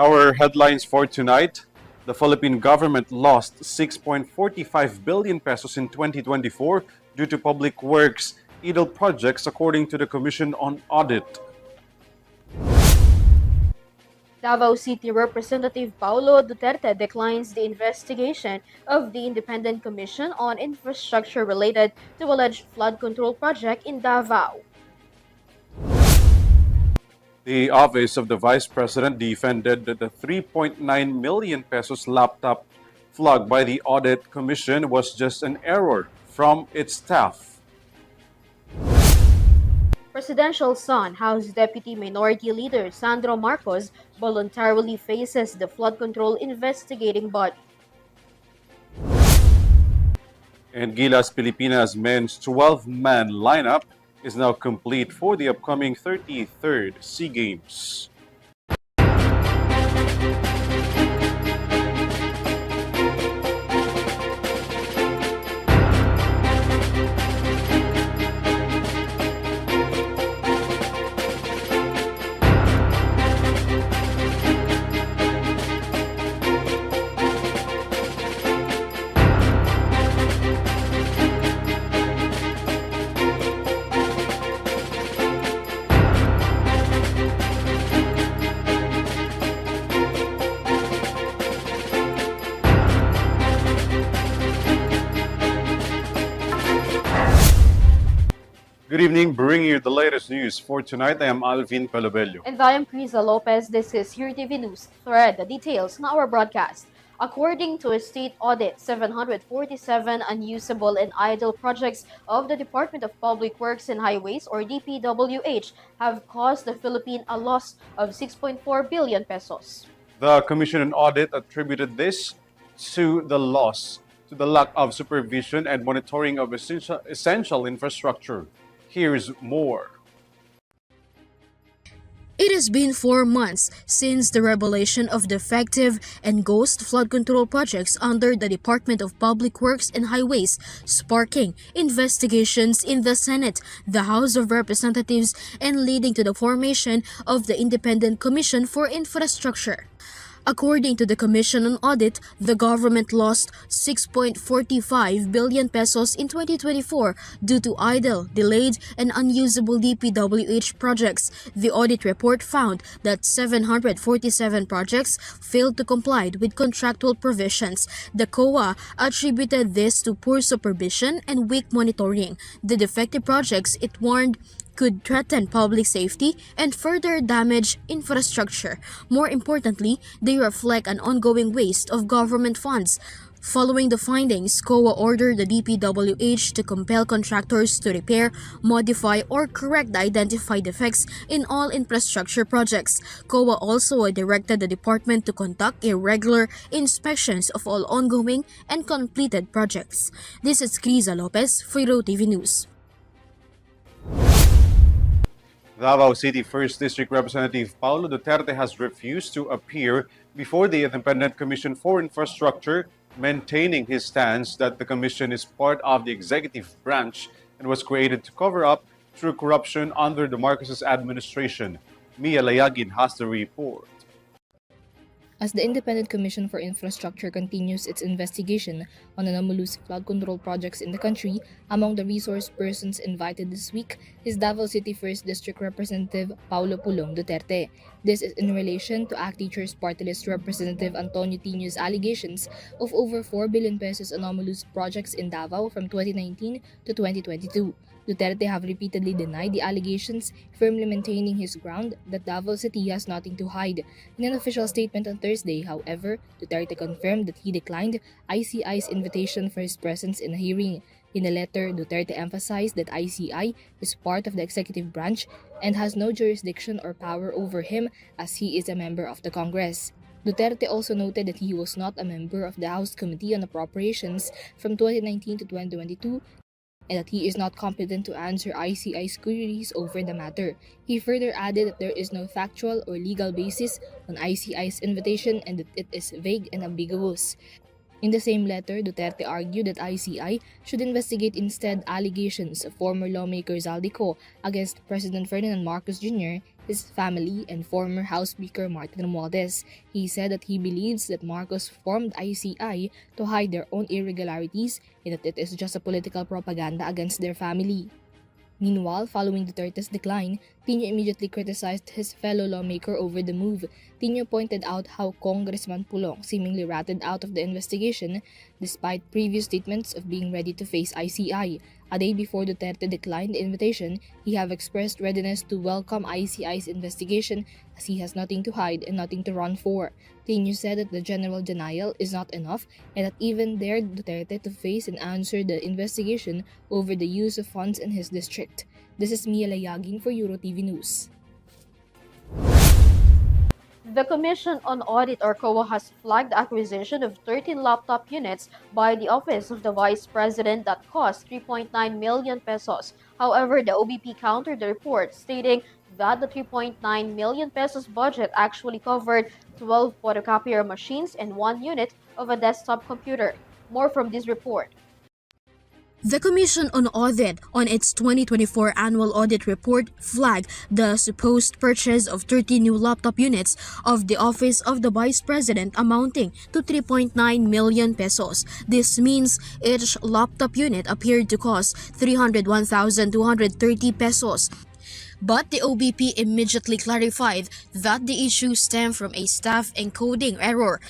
Our headlines for tonight: the Philippine government lost 6.45 billion pesos in 2024 due to public works idle projects, according to the Commission on Audit. Davao City Representative Paulo Duterte declines the investigation of the Independent Commission on Infrastructure related to alleged flood control project in Davao. The office of the Vice President defended that the 3.9 million pesos laptop flagged by the Audit Commission was just an error from its staff. Presidential son, House Deputy Minority Leader Sandro Marcos voluntarily faces the flood control investigating body. And Gilas Pilipinas men's 12-man lineup is now complete for the upcoming 33rd SEA Games. Good evening, bringing you the latest news for tonight. I am ALVIN, PELOBELLO. And I am KRIZZA Lopez. This is Eurotv News. Thread the details in our broadcast. According to a state audit, 747 unusable and idle projects of the Department of Public Works and Highways, or DPWH, have cost the Philippines a loss of 6.4 billion pesos. The Commission on Audit attributed this to the lack of supervision and monitoring of essential infrastructure. Here's more. It has been 4 months since the revelation of defective and ghost flood control projects under the Department of Public Works and Highways, sparking investigations in the Senate, the House of Representatives, and leading to the formation of the Independent Commission for Infrastructure. According to the Commission on Audit, the government lost 6.45 billion pesos in 2024 due to idle, delayed, and unusable DPWH projects. The audit report found that 747 projects failed to comply with contractual provisions. The COA attributed this to poor supervision and weak monitoring. The defective projects, it warned, could threaten public safety and further damage infrastructure. More importantly, they reflect an ongoing waste of government funds. Following the findings, COA ordered the DPWH to compel contractors to repair, modify, or correct the identified defects in all infrastructure projects. COA also directed the department to conduct irregular inspections of all ongoing and completed projects. This is KRIZZA Lopez for Eurotv News. Davao City 1st District Representative Paulo Duterte has refused to appear before the Independent Commission for Infrastructure, maintaining his stance that the commission is part of the executive branch and was created to cover up through corruption under the Marcos administration. Mia Layagin has the report. As the Independent Commission for Infrastructure continues its investigation on anomalous flood control projects in the country, among the resource persons invited this week is Davao City 1st District Representative Paulo Pulong Duterte. This is in relation to ACT Teachers Party List Representative Antonio Tino's allegations of over 4 billion pesos anomalous projects in Davao from 2019 to 2022. Duterte have repeatedly denied the allegations, firmly maintaining his ground that Davao City has nothing to hide. In an official statement on Thursday, however, Duterte confirmed that he declined ICI's invitation for his presence in a hearing. In a letter, Duterte emphasized that ICI is part of the executive branch and has no jurisdiction or power over him as he is a member of the Congress. Duterte also noted that he was not a member of the House Committee on Appropriations from 2019 to 2022 and that he is not competent to answer ICI's queries over the matter. He further added that there is no factual or legal basis on ICI's invitation and that it is vague and ambiguous. In the same letter, Duterte argued that ICI should investigate instead allegations of former lawmaker Zaldico against President Ferdinand Marcos Jr. his family, and former House Speaker Martin Romualdez. He said that he believes that Marcos formed ICI to hide their own irregularities and that it is just a political propaganda against their family. Meanwhile, following Duterte's decline, Tino immediately criticized his fellow lawmaker over the move. Tino pointed out how Congressman Pulong seemingly ratted out of the investigation despite previous statements of being ready to face ICI. A day before Duterte declined the invitation, he have expressed readiness to welcome ICI's investigation as he has nothing to hide and nothing to run for. Tino said that the general denial is not enough and that even dared Duterte to face and answer the investigation over the use of funds in his district. This is Mia Layagin for Eurotv News. The Commission on Audit or COA has flagged the acquisition of 13 laptop units by the Office of the Vice President that cost 3.9 million pesos. However, the OBP countered the report, stating that the 3.9 million pesos budget actually covered 12 photocopier machines and 1 unit of a desktop computer. More from this report. The Commission on Audit, on its 2024 annual audit report, flagged the supposed purchase of 30 new laptop units of the Office of the Vice President amounting to 3.9 million pesos. This means each laptop unit appeared to cost 301,230 pesos. But the OBP immediately clarified that the issue stemmed from a staff encoding error.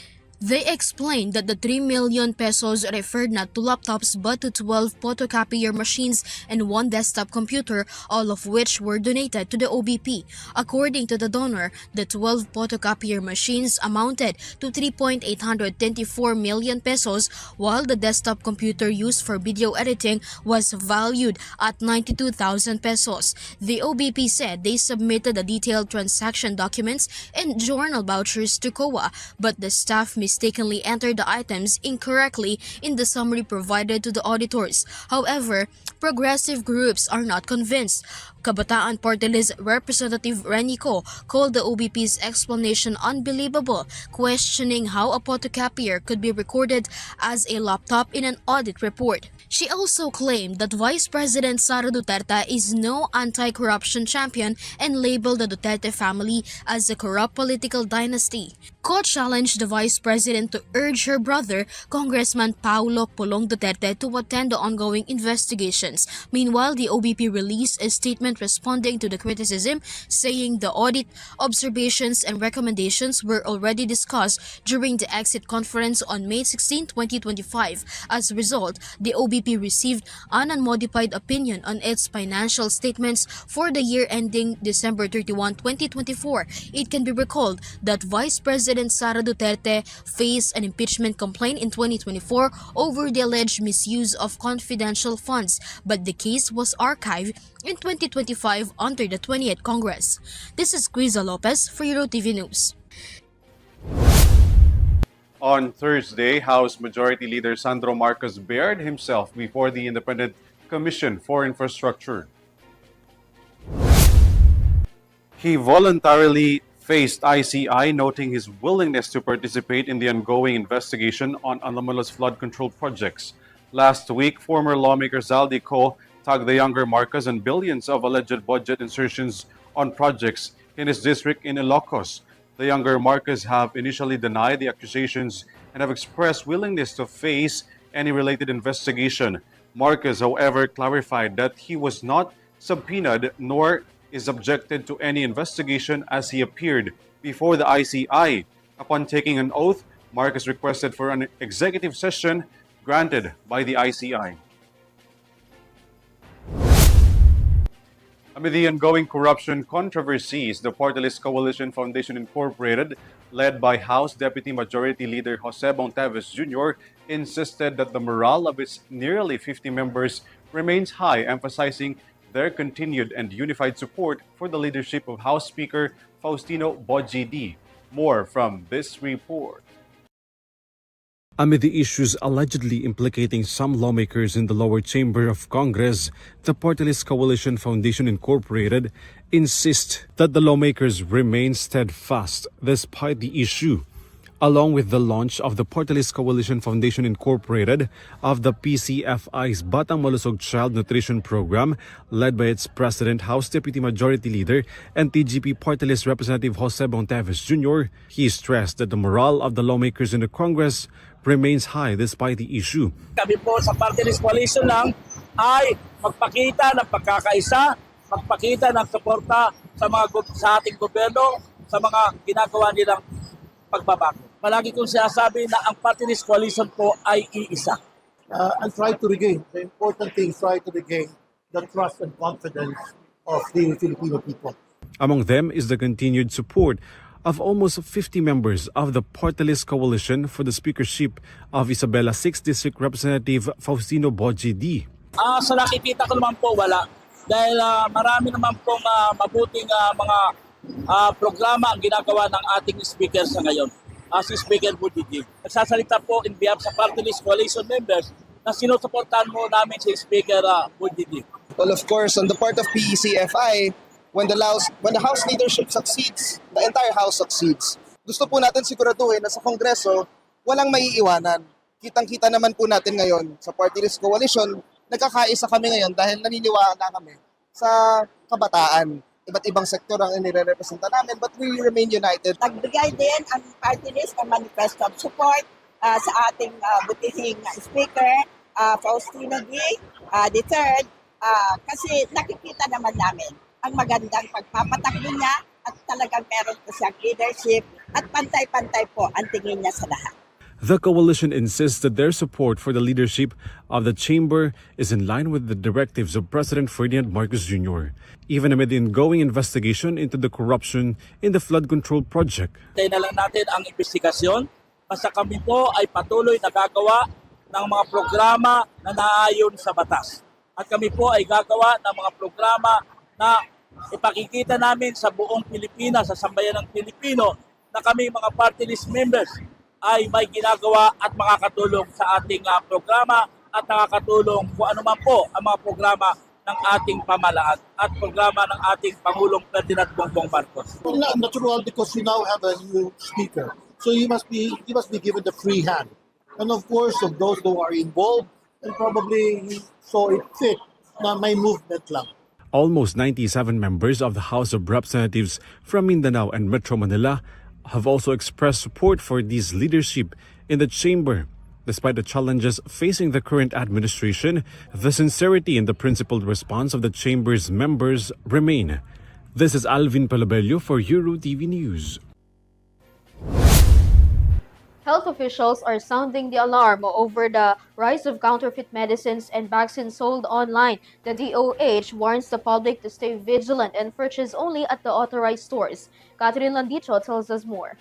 They explained that the 3 million pesos referred not to laptops but to 12 photocopier machines and 1 desktop computer, all of which were donated to the OBP. According to the donor, the 12 photocopier machines amounted to 3.824 million pesos, while the desktop computer used for video editing was valued at 92,000 pesos. The OBP said they submitted the detailed transaction documents and journal vouchers to COA, but the staff mistakenly entered the items incorrectly in the summary provided to the auditors. However, progressive groups are not convinced. Kabataan Party List Representative Renico called the OBP's explanation unbelievable, questioning how a photocopier could be recorded as a laptop in an audit report. She also claimed that Vice President Sara Duterte is no anti-corruption champion and labeled the Duterte family as a corrupt political dynasty. Co challenged the Vice President to urge her brother, Congressman Paulo Pulong Duterte, to attend the ongoing investigations. Meanwhile, the OBP released a statement responding to the criticism, saying the audit, observations, and recommendations were already discussed during the exit conference on May 16, 2025. As a result, the OBP received an unmodified opinion on its financial statements for the year ending December 31, 2024. It can be recalled that Vice President Sara Duterte faced an impeachment complaint in 2024 over the alleged misuse of confidential funds, but the case was archived in 2025 under the 20th Congress. This is KRIZZA Lopez for Eurotv News. On Thursday, House Majority Leader Sandro Marcos bared himself before the Independent Commission for Infrastructure. He voluntarily faced ICI, noting his willingness to participate in the ongoing investigation on anomalous flood control projects. Last week, former lawmaker Zaldi Co tagged the younger Marcos on billions of alleged budget insertions on projects in his district in Ilocos. The younger Marcos have initially denied the accusations and have expressed willingness to face any related investigation. Marcos, however, clarified that he was not subpoenaed nor is subjected to any investigation as he appeared before the ICI. Upon taking an oath, Marcos requested for an executive session granted by the ICI. Amid the ongoing corruption controversies, the Party List Coalition Foundation Incorporated, led by House Deputy Majority Leader Jose Bonteves Jr., insisted that the morale of its nearly 50 members remains high, emphasizing their continued and unified support for the leadership of House Speaker Faustino Boji D. More from this report. Amid the issues allegedly implicating some lawmakers in the lower chamber of Congress, the Party List Coalition Foundation Incorporated insists that the lawmakers remain steadfast despite the issue. along with the launch of the Portalis Coalition Foundation Incorporated of the PCFI's Batang Malusog Child Nutrition Program, led by its President, House Deputy Majority Leader, and TGP Portalis Representative Jose Bonteves Jr., he stressed that the morale of the lawmakers in the Congress remains high despite the issue. Kami po sa Portalis Coalition lang ay magpakita ng pagkakaisa, magpakita ng suporta sa ating gobyerno sa mga ginagawa nilang pagbabago. Palagi kong sinasabi na ang Portalis Coalition po ay iisa. And try to regain, the important thing, try to regain the trust and confidence of the Filipino people. Among them is the continued support of almost 50 members of the Portalis Coalition for the speakership of Isabela 6th District Representative Faustino Boji D. Sa nakikita ko naman po wala. Dahil marami naman pong mabuting mga programa ang ginagawa ng ating speaker sa ngayon. Si Speaker Boji D. Nagsasalita po in behalf sa Portalis Coalition members na sinusuportahan mo namin si Speaker Boji D. Well, of course, on the part of PECFI, when the House leadership succeeds, the entire House succeeds. Gusto po natin siguraduhin na sa Kongreso, walang maiiwanan. Kitang-kita naman po natin ngayon sa Portalis Coalition, nagkakaisa kami ngayon dahil naniniwala kami sa kabataan. Iba't ibang sektor ang inire-representa namin, but we remain united. Nagbigay din ang party list ng manifesto of support sa ating butihing speaker, Faustino D. The third, kasi nakikita naman namin ang magandang pagpapatakbo niya at talagang meron po siyang leadership at pantay-pantay po ang tingin niya sa lahat. The coalition insists that their support for the leadership of the chamber is in line with the directives of President Ferdinand Marcos Jr., even amid the ongoing investigation into the corruption in the flood control project. Tayo na lang natin ang investigasyon. Basta kami po ay patuloy nagagawa ng mga programa na naayon sa batas. At kami po ay gagawa ng mga programa na ipakikita namin sa buong Pilipinas, sa sambayan ng Pilipino, na kami mga party list members ay may ginagawa at makakatulong sa ating programa at nakakatulong kung ano man po ang mga programa ng ating pamalaan at programa ng ating Pangulong Ferdinand Bongbong Marcos. Well, natural because we now have a new speaker. So he must be given the free hand. And of course, of those who are involved, and probably he saw it fit na may movement lang. Almost 97 members of the House of Representatives from Mindanao and Metro Manila have also expressed support for this leadership in the chamber. Despite the challenges facing the current administration, the sincerity and the principled response of the chamber's members remain. This is ALVIN PELOBELLO for Eurotv News. Health officials are sounding the alarm over the rise of counterfeit medicines and vaccines sold online. The DOH warns the public to stay vigilant and purchase only at the authorized stores. Catherine Landicho tells us more.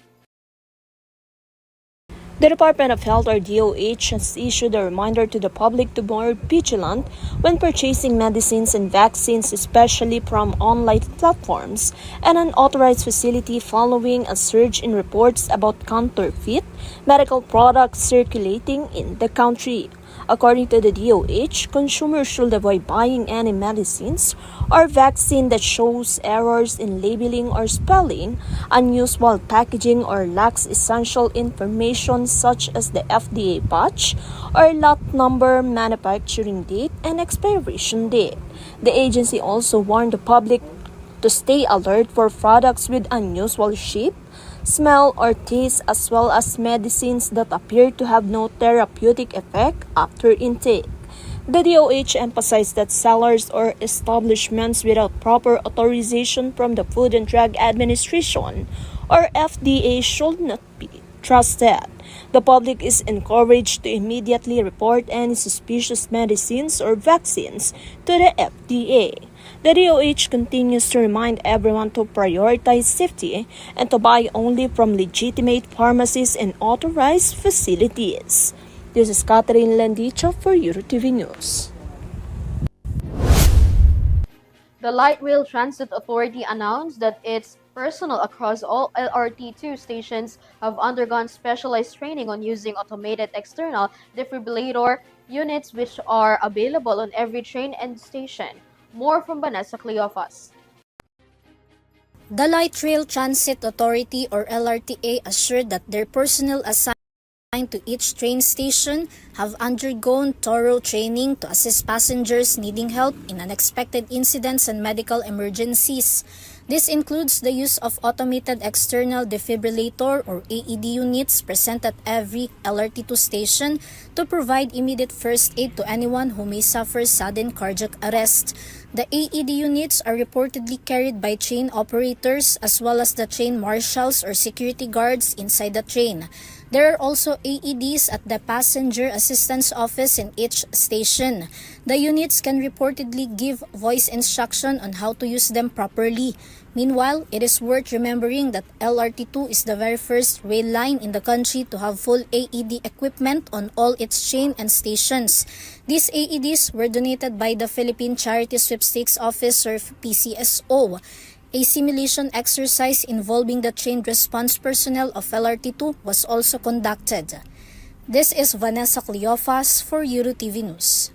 The Department of Health or DOH has issued a reminder to the public to be more vigilant when purchasing medicines and vaccines, especially from online platforms and unauthorized facility following a surge in reports about counterfeit medical products circulating in the country. According to the DOH, consumers should avoid buying any medicines or vaccine that shows errors in labeling or spelling, unusual packaging, or lacks essential information such as the FDA batch or lot number, manufacturing date, and expiration date. The agency also warned the public to stay alert for products with unusual shape, smell, or taste, as well as medicines that appear to have no therapeutic effect after intake. The DOH emphasized that sellers or establishments without proper authorization from the Food and Drug Administration or FDA should not be trusted. The public is encouraged to immediately report any suspicious medicines or vaccines to the FDA. The DOH continues to remind everyone to prioritize safety and to buy only from legitimate pharmacies and authorized facilities. This is Catherine Landicho for Eurotv News. The Light Rail Transit Authority announced that its personnel across all LRT2 stations have undergone specialized training on using automated external defibrillator units, which are available on every train and station. More from Vanessa Cleophas. The Light Rail Transit Authority or LRTA assured that their personnel assigned to each train station have undergone thorough training to assist passengers needing help in unexpected incidents and medical emergencies. This includes the use of automated external defibrillator or AED units present at every LRT2 station to provide immediate first aid to anyone who may suffer sudden cardiac arrest. The AED units are reportedly carried by train operators as well as the train marshals or security guards inside the train. There are also AEDs at the Passenger Assistance Office in each station. The units can reportedly give voice instruction on how to use them properly. Meanwhile, it is worth remembering that LRT2 is the very first rail line in the country to have full AED equipment on all its train and stations. These AEDs were donated by the Philippine Charity Sweepstakes Office or PCSO. A simulation exercise involving the trained response personnel of LRT2 was also conducted. This is Vanessa Cleofas for Eurotv News.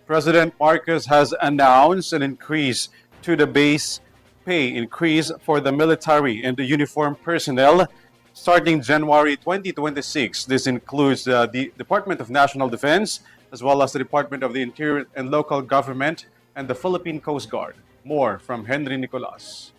President Marcos has announced an increase to the base pay increase for the military and the uniformed personnel starting January 2026. This includes the Department of National Defense as well as the Department of the Interior and Local Government and the Philippine Coast Guard. More from Henry Nicolas.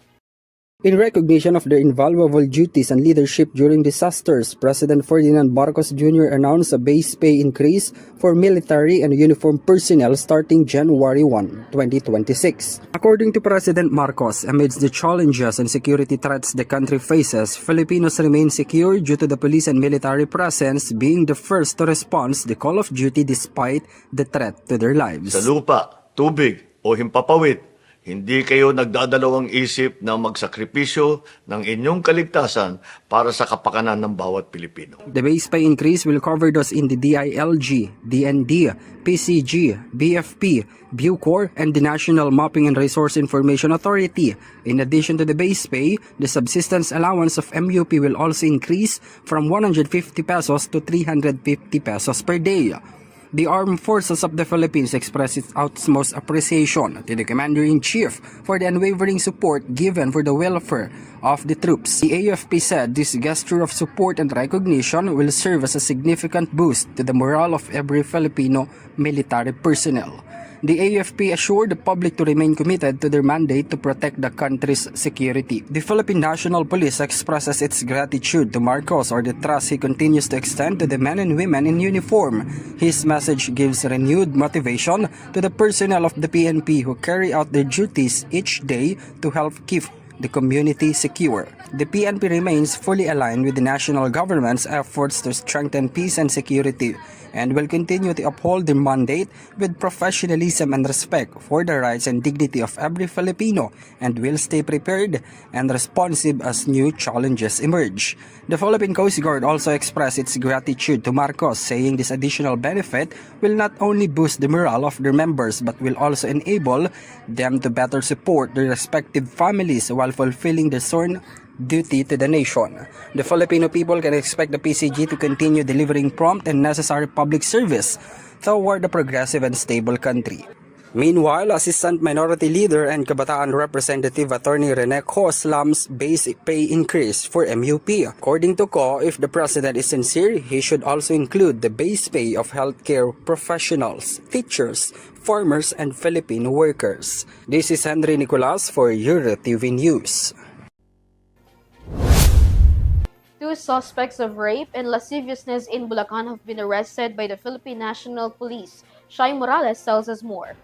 In recognition of their invaluable duties and leadership during disasters, President Ferdinand Marcos Jr. announced a base pay increase for military and uniformed personnel starting January 1, 2026. According to President Marcos, amidst the challenges and security threats the country faces, Filipinos remain secure due to the police and military presence being the first to respond to the call of duty despite the threat to their lives. Sa lupa, tubig o himpapawid, hindi kayo nagdadalawang isip na magsakripisyo ng inyong kaligtasan para sa kapakanan ng bawat Pilipino. The base pay increase will cover those in the DILG, DND, PCG, BFP, Bucor, and the National Mapping and Resource Information Authority. In addition to the base pay, the subsistence allowance of MUP will also increase from 150 pesos to 350 pesos per day. The Armed Forces of the Philippines express its utmost appreciation to the Commander-in-Chief for the unwavering support given for the welfare of the troops. The AFP said this gesture of support and recognition will serve as a significant boost to the morale of every Filipino military personnel. The AFP assured the public to remain committed to their mandate to protect the country's security. The Philippine National Police expresses its gratitude to Marcos for the trust he continues to extend to the men and women in uniform. His message gives renewed motivation to the personnel of the PNP who carry out their duties each day to help keep the community secure. The PNP remains fully aligned with the national government's efforts to strengthen peace and security and will continue to uphold their mandate with professionalism and respect for the rights and dignity of every Filipino and will stay prepared and responsive as new challenges emerge. The Philippine Coast Guard also expressed its gratitude to Marcos, saying this additional benefit will not only boost the morale of their members but will also enable them to better support their respective families while fulfilling their sworn duty to the nation. The Filipino people can expect the PCG to continue delivering prompt and necessary public service toward a progressive and stable country. Meanwhile, Assistant Minority Leader and Kabataan Representative Attorney Rene Co slams base pay increase for MUP. According to Co, if the President is sincere, he should also include the base pay of healthcare professionals, teachers, farmers, and Filipino workers. This is Henry Nicolas for Eurotv News. Two suspects of rape and lasciviousness in Bulacan have been arrested by the Philippine National Police. Shai Morales tells us more.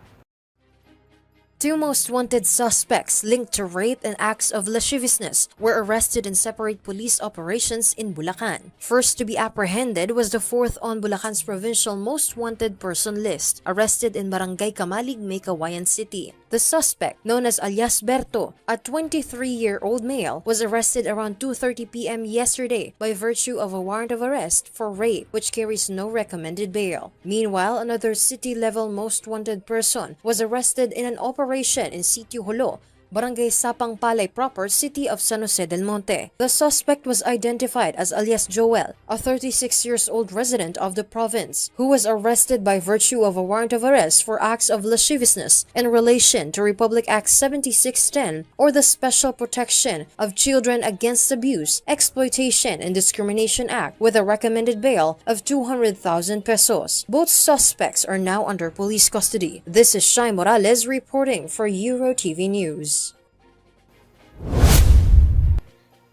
Two most wanted suspects linked to rape and acts of lasciviousness were arrested in separate police operations in Bulacan. First to be apprehended was the fourth on Bulacan's provincial most wanted person list, arrested in Barangay Kamalig, Kawayan City. The suspect, known as alias Berto, a 23-year-old male, was arrested around 2:30 p.m. yesterday by virtue of a warrant of arrest for rape, which carries no recommended bail. Meanwhile, another city-level most wanted person was arrested in an operation in Sitio Holo, Barangay Sapang Palay proper, City of San Jose del Monte. The suspect was identified as alias Joel, a 36-years-old resident of the province, who was arrested by virtue of a warrant of arrest for acts of lasciviousness in relation to Republic Act 7610 or the Special Protection of Children Against Abuse, Exploitation and Discrimination Act with a recommended bail of 200,000 pesos. Both suspects are now under police custody. This is Shai Morales reporting for Eurotv News.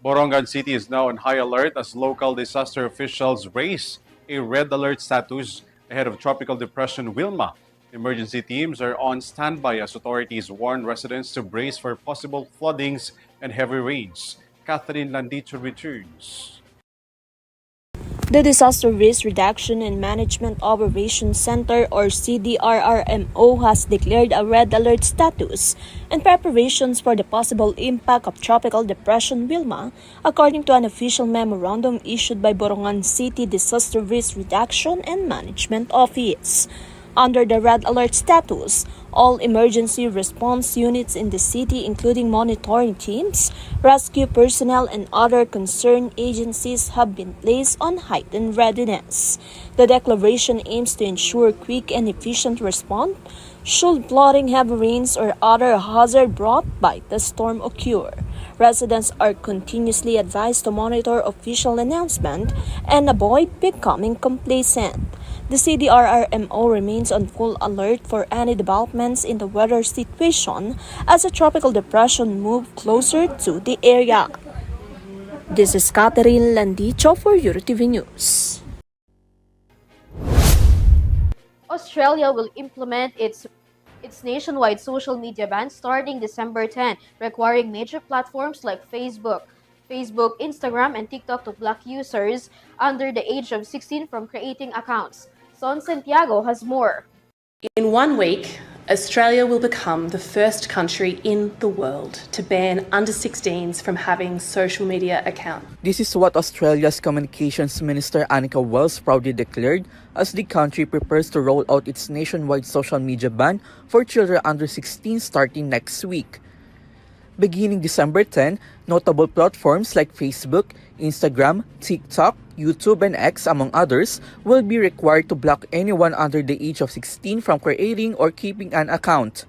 Borongan City is now on high alert as local disaster officials raise a red alert status ahead of Tropical Depression Wilma. Emergency teams are on standby as authorities warn residents to brace for possible floodings and heavy rains. Catherine Landicho returns. The Disaster Risk Reduction and Management Operations Center or CDRRMO has declared a red alert status in preparations for the possible impact of Tropical Depression Wilma, according to an official memorandum issued by Borongan City Disaster Risk Reduction and Management Office. Under the red alert status, all emergency response units in the city, including monitoring teams, rescue personnel, and other concerned agencies have been placed on heightened readiness. The declaration aims to ensure quick and efficient response should flooding, heavy rains, or other hazard brought by the storm occur. Residents are continuously advised to monitor official announcement and avoid becoming complacent. The CDRRMO remains on full alert for any developments in the weather situation as a tropical depression moves closer to the area. This is Catherine Landicho for Eurotv News. Australia will implement its nationwide social media ban starting December 10, requiring major platforms like Facebook, Instagram, and TikTok to block users under the age of 16 from creating accounts. Son Santiago has more. In 1 week, Australia will become the first country in the world to ban under 16s from having social media accounts. This is what Australia's Communications Minister Annika Wells proudly declared as the country prepares to roll out its nationwide social media ban for children under 16 starting next week. Beginning December 10, notable platforms like Facebook, Instagram, TikTok, YouTube, and X, among others, will be required to block anyone under the age of 16 from creating or keeping an account.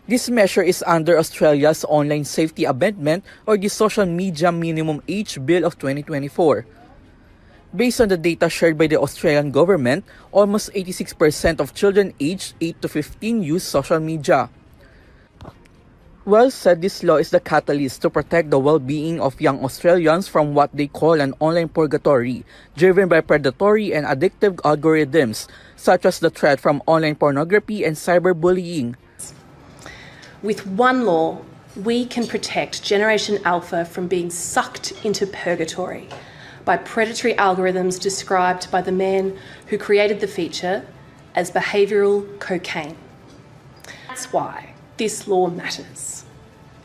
This measure is under Australia's Online Safety Amendment or the Social Media Minimum Age Bill of 2024. Based on the data shared by the Australian government, almost 86% of children aged 8 to 15 use social media. Wells said this law is the catalyst to protect the well-being of young Australians from what they call an online purgatory, driven by predatory and addictive algorithms, such as the threat from online pornography and cyberbullying. With one law, we can protect Generation Alpha from being sucked into purgatory by predatory algorithms described by the man who created the feature as behavioural cocaine. That's why this law matters,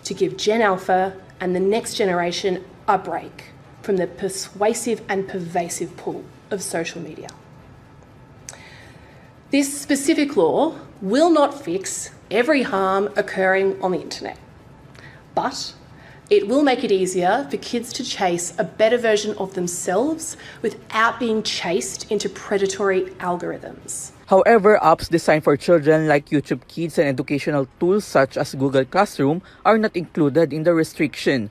to give Gen Alpha and the next generation a break from the persuasive and pervasive pull of social media. This specific law will not fix every harm occurring on the internet, but it will make it easier for kids to chase a better version of themselves without being chased into predatory algorithms. However, apps designed for children like YouTube Kids and educational tools such as Google Classroom are not included in the restriction.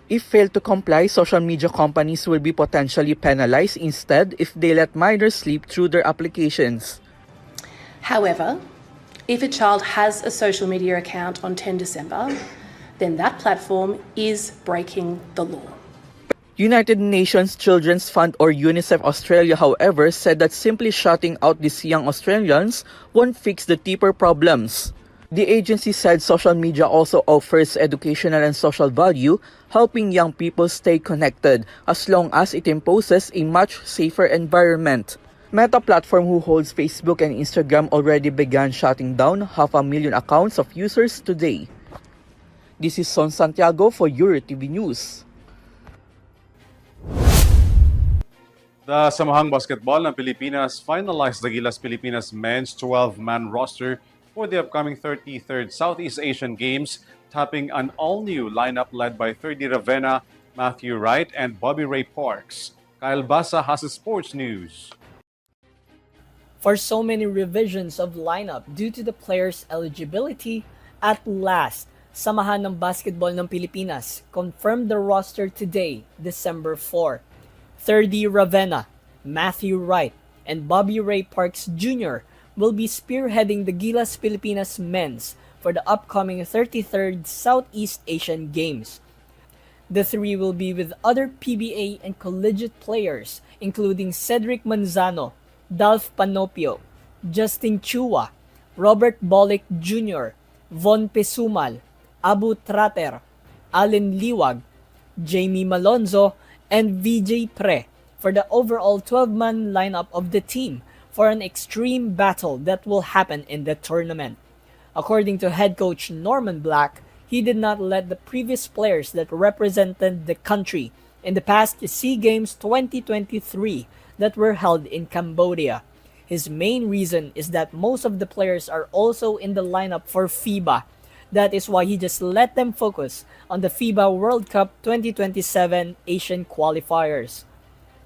If failed to comply, social media companies will be potentially penalized instead if they let minors sleep through their applications. However, if a child has a social media account on 10 December, then that platform is breaking the law. United Nations Children's Fund or UNICEF Australia, however, said that simply shutting out these young Australians won't fix the deeper problems. The agency said social media also offers educational and social value, helping young people stay connected as long as it imposes a much safer environment. Meta platform, who holds Facebook and Instagram, already began shutting down 500,000 accounts of users today. This is Son Santiago for Eurotv News. The Samahang Basketball ng Pilipinas finalized the Gilas Pilipinas men's 12-man roster for the upcoming 33rd Southeast Asian Games, topping an all-new lineup led by 30 Ravenna, Matthew Wright, and Bobby Ray Parks. Kyle Basa has the sports news. For so many revisions of lineup due to the players' eligibility, at last, Samahan ng Basketball ng Pilipinas confirmed the roster today, December 4. 30 Ravenna, Matthew Wright, and Bobby Ray Parks Jr. will be spearheading the Gilas Pilipinas men's for the upcoming 33rd Southeast Asian Games. The three will be with other PBA and collegiate players including Cedric Manzano, Dalf Panopio, Justin Chua, Robert Bolick Jr., Von Pesumal, Abu Trater, Allen Liwag, Jamie Malonzo, and VJ Pre for the overall 12-man lineup of the team for an extreme battle that will happen in the tournament. According to head coach Norman Black, he did not let the previous players that represented the country in the past SEA Games 2023 that were held in Cambodia. His main reason is that most of the players are also in the lineup for FIBA. That is why he just let them focus on the FIBA World Cup 2027 Asian qualifiers.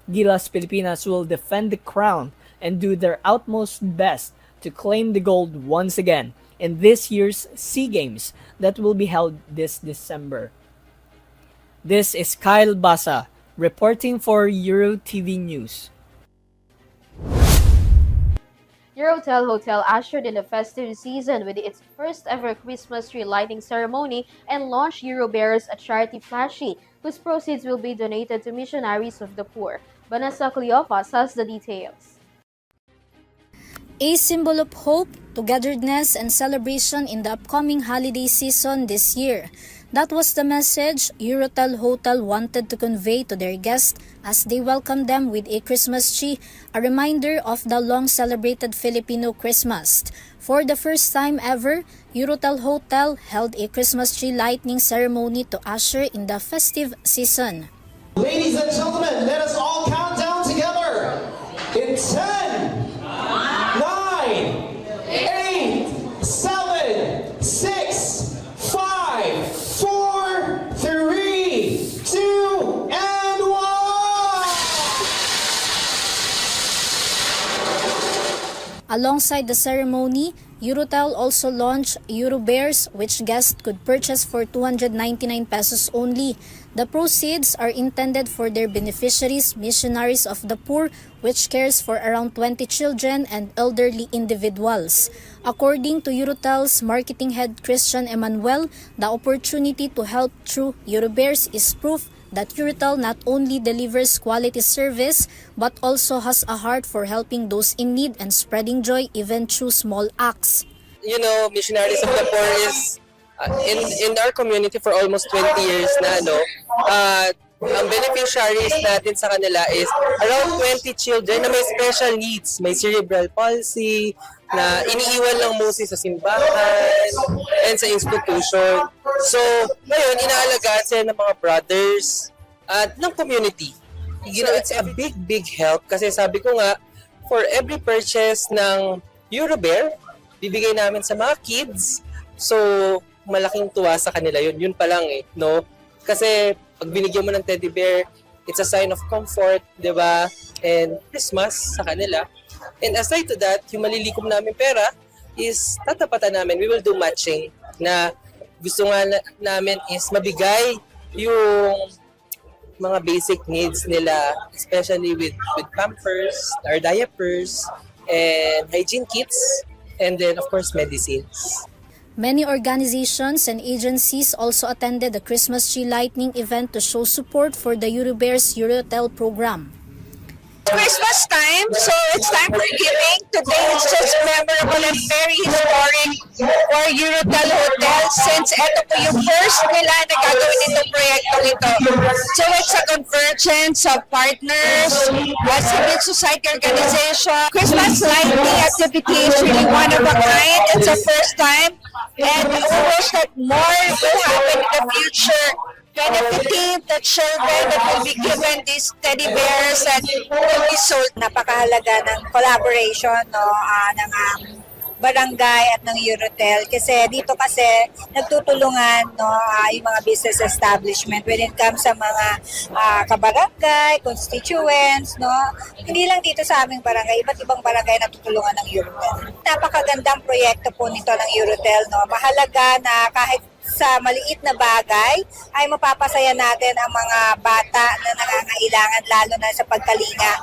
Gilas Pilipinas will defend the crown and do their utmost best to claim the gold once again in this year's SEA Games that will be held this December. This is Kyle Basa reporting for Eurotv News. Eurotel Hotel ushered in the festive season with its first ever Christmas tree lighting ceremony and launched Eurobears, a charity plushie whose proceeds will be donated to missionaries of the poor. Vanessa Cleophas has the details. A symbol of hope, togetherness, and celebration in the upcoming holiday season this year. That was the message Eurotel Hotel wanted to convey to their guests as they welcomed them with a Christmas tree, a reminder of the long-celebrated Filipino Christmas. For the first time ever, Eurotel Hotel held a Christmas tree lighting ceremony to usher in the festive season. Ladies and gentlemen, let us all count down together in 10, 9, 8, 7, 6, 5, 4, 3, 2, and 1! Alongside the ceremony, Eurotel also launched Eurobears, which guests could purchase for 299 pesos only. The proceeds are intended for their beneficiaries, missionaries of the poor, which cares for around 20 children and elderly individuals. According to Eurotel's marketing head Christian Emmanuel, the opportunity to help through Eurobears is proof that Eurotel not only delivers quality service but also has a heart for helping those in need and spreading joy even through small acts. You know, missionaries of the poor is in our community for almost 20 years na, no? Ang beneficiaries natin sa kanila is around 20 children na may special needs, may cerebral palsy, na iniiwan lang mostly sa simbahan and sa institution. So, ngayon, inaalagaan sila ng mga brothers at ng community. You know, it's a big help kasi sabi ko nga, for every purchase ng Eurobear, bibigay namin sa mga kids. So, malaking tuwa sa kanila yun. Yun pa lang no? Kasi pag binigyan mo ng teddy bear, it's a sign of comfort, di ba? And Christmas sa kanila. And aside to that, yung malilikom namin pera is tatapatan namin. We will do matching na gusto nga namin is mabigay yung mga basic needs nila, especially with pampers, or diapers, and hygiene kits, and then of course medicines. Many organizations and agencies also attended the Christmas tree lighting event to show support for the Eurobears Eurotel program. Christmas time, so it's time for giving. Today is just memorable and very historic for Eurotel Hotel since ito po yung first nila na gagawin itong proyektong ito. So it's a convergence of partners, civil society organization. Christmas lighting activity is really one of a kind. It's the first time, and we wish that more will happen in the future, benefiting the children that will be given these teddy bears and will be sold. Napakahalaga ng collaboration, no, ng barangay at ng Eurotel kasi dito kasi nagtutulungan yung mga business establishment when it comes sa mga kabarangay, constituents, hindi lang dito sa aming barangay, iba't ibang barangay natutulungan ng Eurotel. Napakagandang proyekto po nito ng Eurotel. Mahalaga na kahit sa maliit na bagay ay mapapasaya natin ang mga bata na nangangailangan lalo na sa pagkalinga.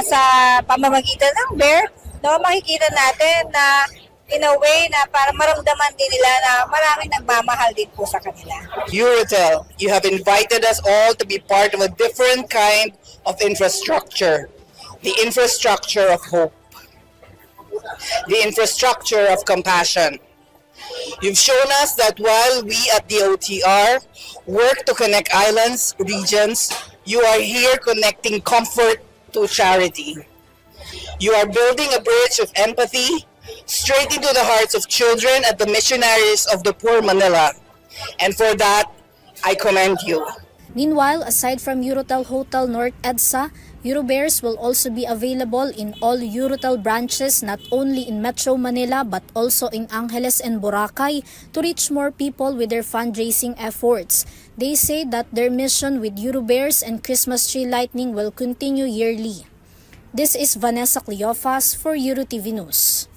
Sa pamamagitan ng BEAR, makikita natin na in a way na para maramdaman din nila na maraming nagmamahal din po sa kanila. Eurotel, you have invited us all to be part of a different kind of infrastructure. The infrastructure of hope. The infrastructure of compassion. You've shown us that while we at the OTR work to connect islands, regions, you are here connecting comfort to charity. You are building a bridge of empathy straight into the hearts of children at the missionaries of the poor Manila. And for that, I commend you. Meanwhile, aside from Eurotel Hotel North EDSA, Eurobears will also be available in all Eurotel branches not only in Metro Manila but also in Angeles and Boracay to reach more people with their fundraising efforts. They say that their mission with Eurobears and Christmas tree lighting will continue yearly. This is Vanessa Cleofas for Eurotv News.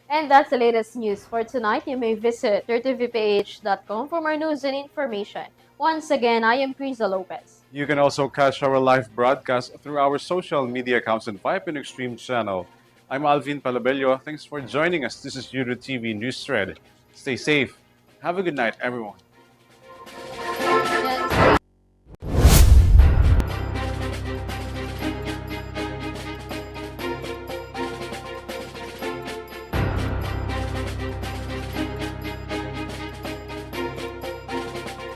And that's the latest news for tonight. You may visit Eurotvph.com for more news and information. Once again, I am KRIZZA Lopez. You can also catch our live broadcast through our social media accounts and Vibe and Extreme channel. I'm ALVIN PELOBELLO. Thanks for joining us. This is Eurotv News Thread. Stay safe. Have a good night, everyone.